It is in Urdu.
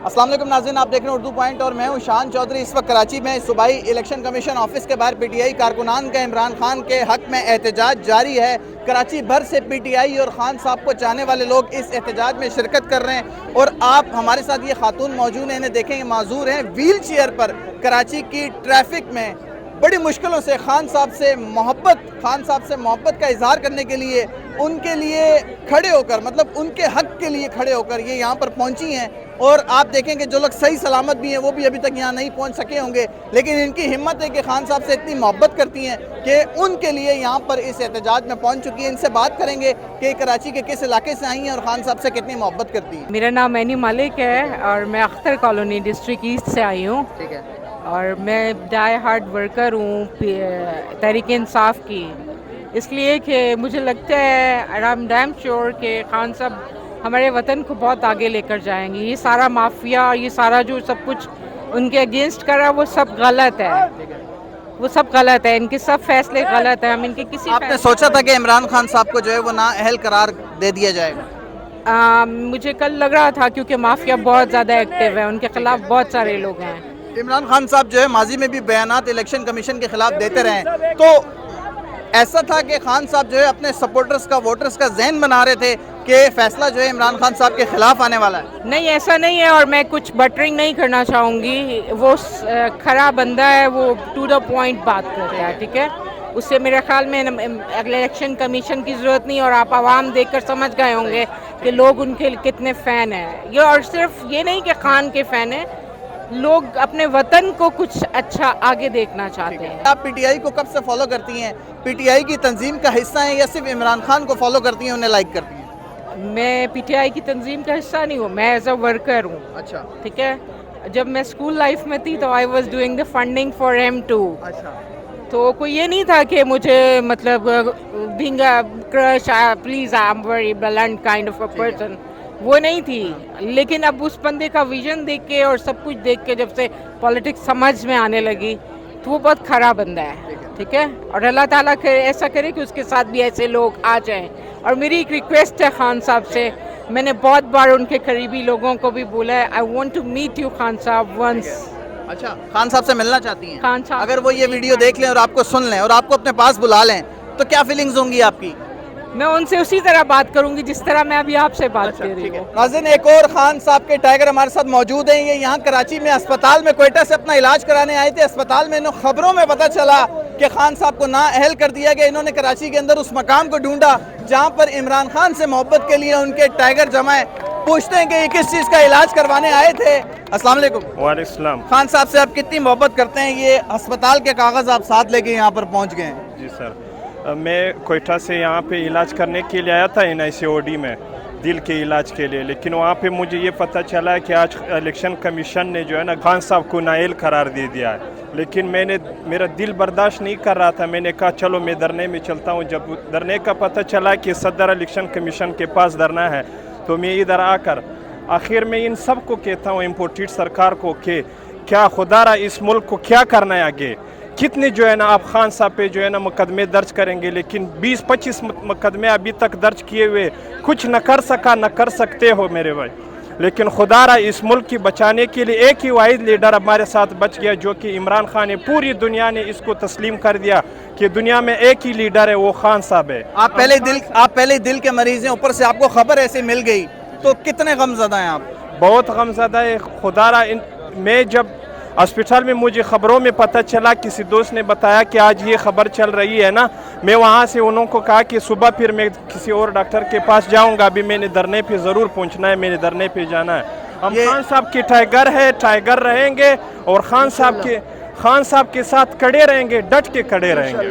السلام علیکم ناظرین، آپ دیکھ رہے ہیں اردو پوائنٹ اور میں ہوں شان چودھری۔ اس وقت کراچی میں صوبائی الیکشن کمیشن آفس کے باہر پی ٹی آئی کارکنان کا عمران خان کے حق میں احتجاج جاری ہے۔ کراچی بھر سے پی ٹی آئی اور خان صاحب کو چاہنے والے لوگ اس احتجاج میں شرکت کر رہے ہیں، اور آپ ہمارے ساتھ یہ خاتون موجود ہیں، انہیں دیکھیں، یہ معذور ہیں ویل چیئر پر کراچی کی ٹریفک میں بڑی مشکلوں سے خان صاحب سے محبت کا اظہار کرنے کے لیے، ان کے لیے کھڑے ہو کر، مطلب ان کے حق کے لیے کھڑے ہو کر یہ یہاں پر پہنچی ہیں۔ اور آپ دیکھیں کہ جو لوگ صحیح سلامت بھی ہیں وہ بھی ابھی تک یہاں نہیں پہنچ سکے ہوں گے، لیکن ان کی ہمت ہے کہ خان صاحب سے اتنی محبت کرتی ہیں کہ ان کے لیے یہاں پر اس احتجاج میں پہنچ چکی ہیں۔ ان سے بات کریں گے کہ کراچی کے کس علاقے سے آئی ہیں اور خان صاحب سے کتنی محبت کرتی ہیں۔ میرا نام اینی مالک ہے اور میں اختر کالونی ڈسٹرکٹ ایسٹ سے آئی ہوں، ٹھیک ہے، اور میں ڈائی ہارڈ ورکر ہوں تحریک انصاف کی، اس لیے کہ مجھے لگتا ہے آئی ایم ڈیم شیور کہ خان صاحب ہمارے وطن کو بہت آگے لے کر جائیں گے۔ یہ سارا مافیا، یہ سارا جو سب کچھ ان کے اگینسٹ کرا وہ سب غلط ہے، وہ سب غلط ہے، ان کے سب فیصلے غلط ہیں۔ ہم ان کے کسی آپ نے سوچا تھا کہ عمران خان صاحب کو جو ہے وہ نااہل قرار دے دیا جائے گا؟ مجھے کل لگ رہا تھا، کیونکہ مافیا بہت زیادہ ایکٹیو ہے، ان کے خلاف بہت سارے لوگ ہیں۔ عمران خان صاحب جو ہے ماضی میں بھی بیانات الیکشن کمیشن کے خلاف دیتے رہے ہیں، تو ایسا تھا کہ خان صاحب جو ہے اپنے سپورٹرز کا، ووٹرز کا ذہن بنا رہے تھے کہ فیصلہ جو ہے عمران خان صاحب کے خلاف آنے والا ہے؟ نہیں، ایسا نہیں ہے، اور میں کچھ بٹرنگ نہیں کرنا چاہوں گی۔ وہ کھرا بندہ ہے، وہ ٹو دا پوائنٹ بات کرتا ہے، ٹھیک ہے۔ اس سے میرے خیال میں الیکشن کمیشن کی ضرورت نہیں، اور آپ عوام دیکھ کر سمجھ گئے ہوں گے کہ لوگ ان کے کتنے فین ہیں۔ یہ اور صرف یہ نہیں کہ خان کے فین ہیں، لوگ اپنے وطن کو کچھ اچھا آگے دیکھنا چاہتے ہیں۔ آپ پی ٹی آئی کو کب سے فالو کرتی ہیں؟ پی ٹی آئی کی تنظیم کا حصہ ہیں یا صرف عمران خان کو فالو کرتی ہیں، انہیں لائک کرتی ہیں؟ میں پی ٹی آئی کی تنظیم کا حصہ نہیں ہوں، میں ایز اے ورکر ہوں، اچھا، ٹھیک ہے۔ جب میں اسکول لائف میں تھی تو I was doing the funding for M2، اچھا، تو کوئی یہ نہیں تھا کہ مجھے مطلب being a crush, please I am very blunt kind of a person, وہ نہیں تھی۔ لیکن اب اس بندے کا ویژن دیکھ کے اور سب کچھ دیکھ کے جب سے پالیٹکس سمجھ میں آنے لگی تو وہ بہت کھرا بندہ ہے، ٹھیک ہے۔ اور اللہ تعالیٰ ایسا کرے کہ اس کے ساتھ بھی ایسے لوگ آ جائیں۔ اور میری ایک ریکویسٹ ہے خان صاحب سے، میں نے بہت بار ان کے قریبی لوگوں کو بھی بولا ہے، I want to meet you Khan صاحب ونس۔ اچھا، خان صاحب سے ملنا چاہتی ہیں؟ خان صاحب اگر وہ یہ ویڈیو دیکھ لیں اور آپ کو سن لیں اور آپ کو اپنے پاس بلا لیں تو کیا فیلنگز ہوں گی آپ کی؟ میں ان سے اسی طرح بات کروں گی جس طرح میں ابھی آپ سے بات کر رہی ہوں۔ ناظرین، ایک اور خان صاحب کے ٹائیگر ہمارے ساتھ موجود ہیں۔ یہ یہاں کراچی میں اسپتال میں کوئٹہ سے اپنا علاج کرانے آئے تھے۔ اسپتال میں انہوں خبروں میں پتہ چلا کہ خان صاحب کو نااہل کر دیا گیا۔ انہوں نے کراچی کے اندر اس مقام کو ڈھونڈا جہاں پر عمران خان سے محبت کے لیے ان کے ٹائیگر جمع ہیں۔ پوچھتے ہیں کہ یہ کس چیز کا علاج کروانے آئے تھے؟ السلام علیکم۔ وعلیکم السلام۔ خان صاحب سے آپ کتنی محبت کرتے ہیں؟ یہ ہسپتال کے کاغذ آپ ساتھ لے کے یہاں پر پہنچ گئے ہیں؟ جی سر، میں کوئٹہ سے یہاں پہ علاج کرنے کے لیے آیا تھا NICOD میں، دل کے علاج کے لیے، لیکن وہاں پہ مجھے یہ پتہ چلا کہ آج الیکشن کمیشن نے جو ہے نا خان صاحب کو نااہل قرار دے دیا ہے۔ لیکن میرا دل برداشت نہیں کر رہا تھا، میں نے کہا چلو میں دھرنے میں چلتا ہوں۔ جب دھرنے کا پتہ چلا کہ صدر الیکشن کمیشن کے پاس دھرنا ہے تو میں ادھر آ کر آخر میں ان سب کو کہتا ہوں، امپورٹڈ سرکار کو، کہ کیا خدا را اس ملک کو کیا کرنا ہے آگے؟ کتنے جو ہے نا آپ خان صاحب پہ جو ہے نا مقدمے درج کریں گے، لیکن 20-25 مقدمے ابھی تک درج کیے ہوئے کچھ نہ کر سکا، نہ کر سکتے ہو میرے بھائی۔ لیکن خدا را اس ملک کی بچانے کے لیے ایک ہی واحد لیڈر ہمارے ساتھ بچ گیا، جو کہ عمران خان ہے۔ پوری دنیا نے اس کو تسلیم کر دیا کہ دنیا میں ایک ہی لیڈر ہے، وہ خان صاحب ہے۔ آپ پہلے دل کے مریض ہیں، اوپر سے آپ کو خبر ایسے مل گئی تو کتنے غم زدہ ہیں آپ؟ بہت غم زدہ ہے خدا را۔ میں جب ہسپتال میں مجھے خبروں میں پتہ چلا، کسی دوست نے بتایا کہ آج یہ خبر چل رہی ہے نا، میں وہاں سے انہوں کو کہا کہ صبح پھر میں کسی اور ڈاکٹر کے پاس جاؤں گا، ابھی میں نے دھرنے پہ ضرور پہنچنا ہے، میں نے دھرنے پہ جانا ہے۔ ہم خان صاحب کے ٹائیگر ہے، ٹائیگر رہیں گے، اور خان صاحب کے ساتھ کھڑے رہیں گے، ڈٹ کے کھڑے رہیں گے۔